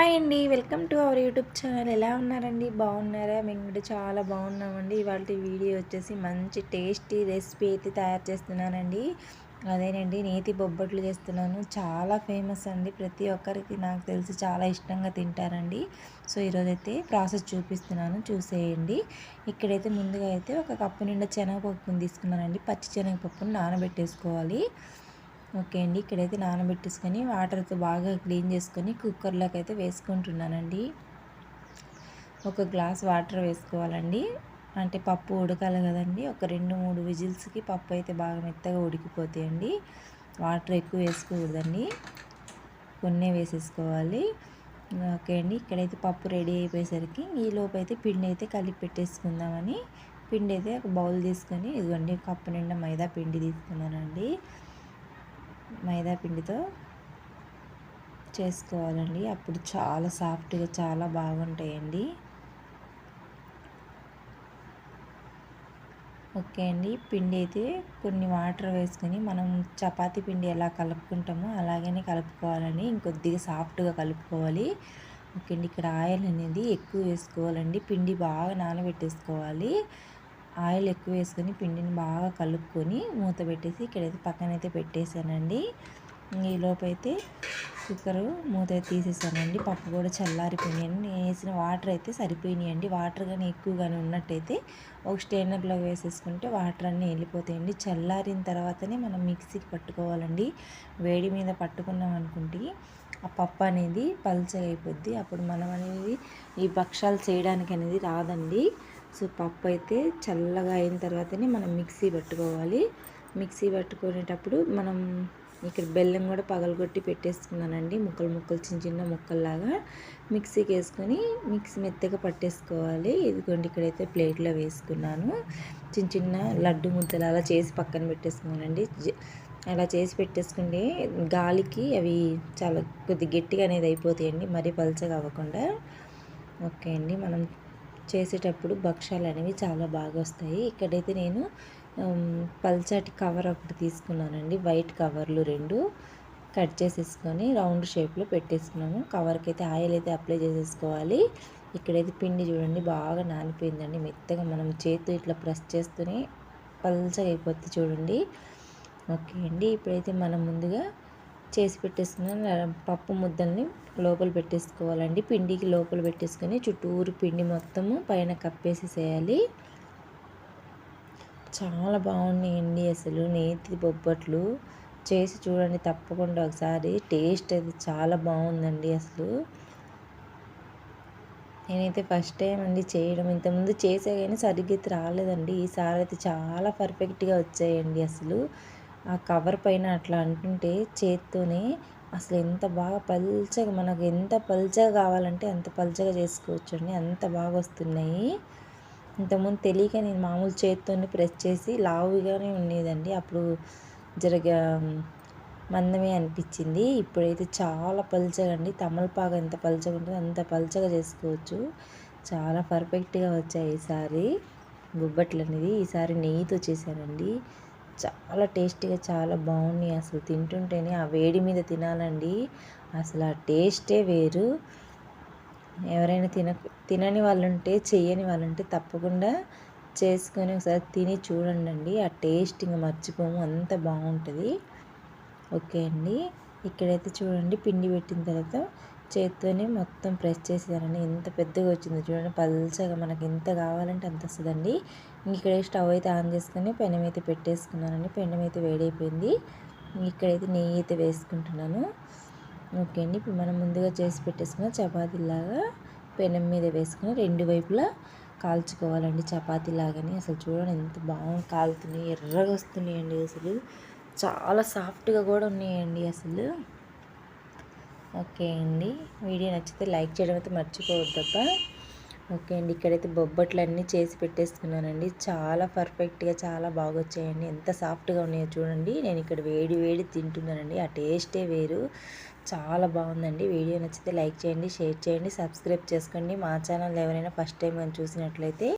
Hi అండి. Welcome to our YouTube channel. ఎలా ఉన్నారండి? బాగున్నారా? మేము కూడా చాలా బాగున్నామండి. ఇవాళ వీడియో వచ్చేసి మంచి టేస్టీ రెసిపీ అయితే తయారు చేస్తున్నానండి. అదేనండి, నేతి బొబ్బట్లు చేస్తున్నాను. చాలా ఫేమస్ అండి. ప్రతి ఒక్కరికి నాకు తెలిసి చాలా ఇష్టంగా తింటారండి. సో ఈరోజైతే ప్రాసెస్ చూపిస్తున్నాను, చూసేయండి. ఇక్కడైతే ముందుగా అయితే ఒక కప్పు నిండా శనగపప్పుని తీసుకున్నానండి. పచ్చి శనగపప్పుని నానబెట్టేసుకోవాలి. ఓకే అండి, ఇక్కడైతే నానబెట్టేసుకొని వాటర్తో బాగా క్లీన్ చేసుకొని కుక్కర్లోకి అయితే వేసుకుంటున్నానండి. ఒక గ్లాస్ వాటర్ వేసుకోవాలండి. అంటే పప్పు ఉడకాలి కదండి. ఒక 2-3 విజిల్స్కి పప్పు అయితే బాగా మెత్తగా ఉడికిపోతాయండి. వాటర్ ఎక్కువ వేసుకోకూడదండి, కొన్నే వేసేసుకోవాలి. ఓకే అండి, ఇక్కడైతే పప్పు రెడీ అయిపోయేసరికి ఈలోపు అయితే పిండి అయితే కలిపి పెట్టేసుకుందామని పిండి అయితే ఒక బౌల్ తీసుకొని, ఇదిగోండి కప్పు నిండా మైదా పిండి తీసుకున్నానండి. మైదా పిండితో చేసుకోవాలండి, అప్పుడు చాలా సాఫ్ట్గా చాలా బాగుంటాయండి. ఓకే అండి, పిండి అయితే కొన్ని వాటర్ వేసుకొని మనం చపాతీ పిండి ఎలా కలుపుకుంటామో అలాగనే కలుపుకోవాలండి. ఇంకొద్దిగా సాఫ్ట్గా కలుపుకోవాలి. ఓకే అండి, ఇక్కడ ఆయిల్ అనేది ఎక్కువ వేసుకోవాలండి. పిండి బాగా నానబెట్టేసుకోవాలి. ఆయిల్ ఎక్కువ వేసుకొని పిండిని బాగా కలుపుకొని మూత పెట్టేసి ఇక్కడైతే పక్కనైతే పెట్టేశానండి. ఈలోపు అయితే కుక్కరు మూత తీసేసానండి. పప్పు కూడా చల్లారిపోయినాయండి. నేను వేసిన వాటర్ అయితే సరిపోయినాయండి. వాటర్ కానీ ఎక్కువగానే ఉన్నట్టయితే ఒక స్టెయినర్లో వేసేసుకుంటే వాటర్ అన్నీ వెళ్ళిపోతాయండి. చల్లారిన తర్వాతనే మనం మిక్సీకి పట్టుకోవాలండి. వేడి మీద పట్టుకున్నాం అనుకుంటే ఆ పప్పు అనేది పల్చగా అయిపోద్ది. అప్పుడు మనం అనేది ఈ భక్షాలు చేయడానికి అనేది రాదండి. సో పప్పు అయితే చల్లగా అయిన తర్వాతనే మనం మిక్సీ పట్టుకోవాలి. మిక్సీ పట్టుకునేటప్పుడు మనం ఇక్కడ బెల్లం కూడా పగలగొట్టి పెట్టేసుకున్నానండి. ముక్కలు ముక్కలు చిన్న చిన్న ముక్కల్లాగా మిక్సీకి వేసుకొని మిక్సీ మెత్తగా పట్టేసుకోవాలి. ఇదిగోండి, ఇక్కడైతే ప్లేట్లో వేసుకున్నాను. చిన్న చిన్న లడ్డు ముద్దలు అలా చేసి పక్కన పెట్టేసుకున్నానండి. అలా చేసి పెట్టేసుకుంటే గాలికి అవి చాలా కొద్ది గట్టిగా అనేది అయిపోతాయండి, మరీ పల్చగా అవ్వకుండా. ఓకే అండి, మనం చేసేటప్పుడు భక్షాలు అనేవి చాలా బాగా వస్తాయి. ఇక్కడైతే నేను పల్చటి కవర్ ఒకటి తీసుకున్నానండి. వైట్ కవర్లు 2 కట్ చేసేసుకొని రౌండ్ షేప్లో పెట్టేసుకున్నాము. కవర్కి అయితే ఆయిల్ అయితే అప్లై చేసేసుకోవాలి. ఇక్కడైతే పిండి చూడండి బాగా నానిపోయిందండి. మెత్తగా మనం చేతితో ఇట్లా ప్రెస్ చేస్తూనే పల్చగా అయిపోతుంది చూడండి. ఓకే అండి, ఇప్పుడైతే మనం ముందుగా చేసి పెట్టేసుకున్న పప్పు ముద్దల్ని లోపల పెట్టేసుకోవాలండి. పిండికి లోపల పెట్టేసుకొని చుట్టూరు పిండి మొత్తము పైన కప్పేసేసేయాలి. చాలా బాగున్నాయండి అసలు నేతి బొబ్బట్లు. చేసి చూడండి తప్పకుండా ఒకసారి. టేస్ట్ అయితే చాలా బాగుందండి అసలు. నేనైతే ఫస్ట్ టైం అండి చేయడం. ఇంతకుముందు చేసే కానీ సరిగ్గా రాలేదండి. ఈసారి అయితే చాలా పర్ఫెక్ట్గా వచ్చాయండి అసలు. ఆ కవర్ పైన అట్లా అంటుంటే చేత్తోనే అసలు ఎంత బాగా పల్చగా, మనకు ఎంత పల్చగా కావాలంటే అంత పల్చగా చేసుకోవచ్చండి. అంత బాగా వస్తున్నాయి. ఇంతకుముందు తెలియక నేను మామూలు చేత్తోనే ప్రెస్ చేసి లావుగానే ఉండేదండి. అప్పుడు జరగా మందమే అనిపించింది. ఇప్పుడైతే చాలా పల్చగా అండి. తమలపాకు ఎంత పల్చగా ఉంటుందో అంత పల్చగా చేసుకోవచ్చు. చాలా పర్ఫెక్ట్గా వచ్చాయి ఈసారి బొబ్బట్లు అనేది. ఈసారి నెయ్యితో చేశానండి. చాలా టేస్టీగా చాలా బాగున్నాయి. అసలు తింటుంటేనే ఆ వేడి మీద తినాలండి. అసలు ఆ టేస్టే వేరు. ఎవరైనా తినని వాళ్ళు ఉంటే, చెయ్యని వాళ్ళు ఉంటే తప్పకుండా చేసుకొని ఒకసారి తిని చూడండి. ఆ టేస్ట్ ఇంకా మర్చిపోము, అంత బాగుంటుంది. ఓకే అండి, ఇక్కడైతే చూడండి పిండి పెట్టిన తర్వాత చేత్తోనే మొత్తం ప్రెస్ చేసేదానండి. ఎంత పెద్దగా వచ్చిందో చూడండి. పల్చగా మనకి ఎంత కావాలంటే అంత వస్తుందండి. ఇక్కడ స్టవ్ అయితే ఆన్ చేసుకొని పెనం అయితే పెట్టేసుకున్నానండి. పెనం అయితే వేడైపోయింది. ఇక్కడైతే నెయ్యి అయితే వేసుకుంటున్నాను. ఓకే అండి, ఇప్పుడు మనం ముందుగా చేసి పెట్టేసుకున్న చపాతీలాగా పెనం మీద వేసుకుని 2 వైపులా కాల్చుకోవాలండి. చపాతీలాగానే. అసలు చూడండి ఎంత బాగా కాలుతున్నాయి, ఎర్రగా వస్తున్నాయండి. అసలు చాలా సాఫ్ట్గా కూడా ఉన్నాయండి అసలు. ఓకే అండి, వీడియో నచ్చితే లైక్ చేయడం అయితే మర్చిపోవద్దబ్బా. ఓకే అండి, ఇక్కడైతే బొబ్బట్లు అన్నీ చేసి పెట్టేసుకున్నానండి. చాలా పర్ఫెక్ట్గా చాలా బాగా వచ్చాయండి. ఎంత సాఫ్ట్గా ఉన్నాయో చూడండి. నేను ఇక్కడ వేడి వేడి తింటున్నానండి. ఆ టేస్టే వేరు. చాలా బాగుందండి. వీడియో నచ్చితే లైక్ చేయండి, షేర్ చేయండి, సబ్స్క్రైబ్ చేసుకోండి. మా ఛానల్ ఎవరైనా ఫస్ట్ టైం కానీ చూసినట్లయితే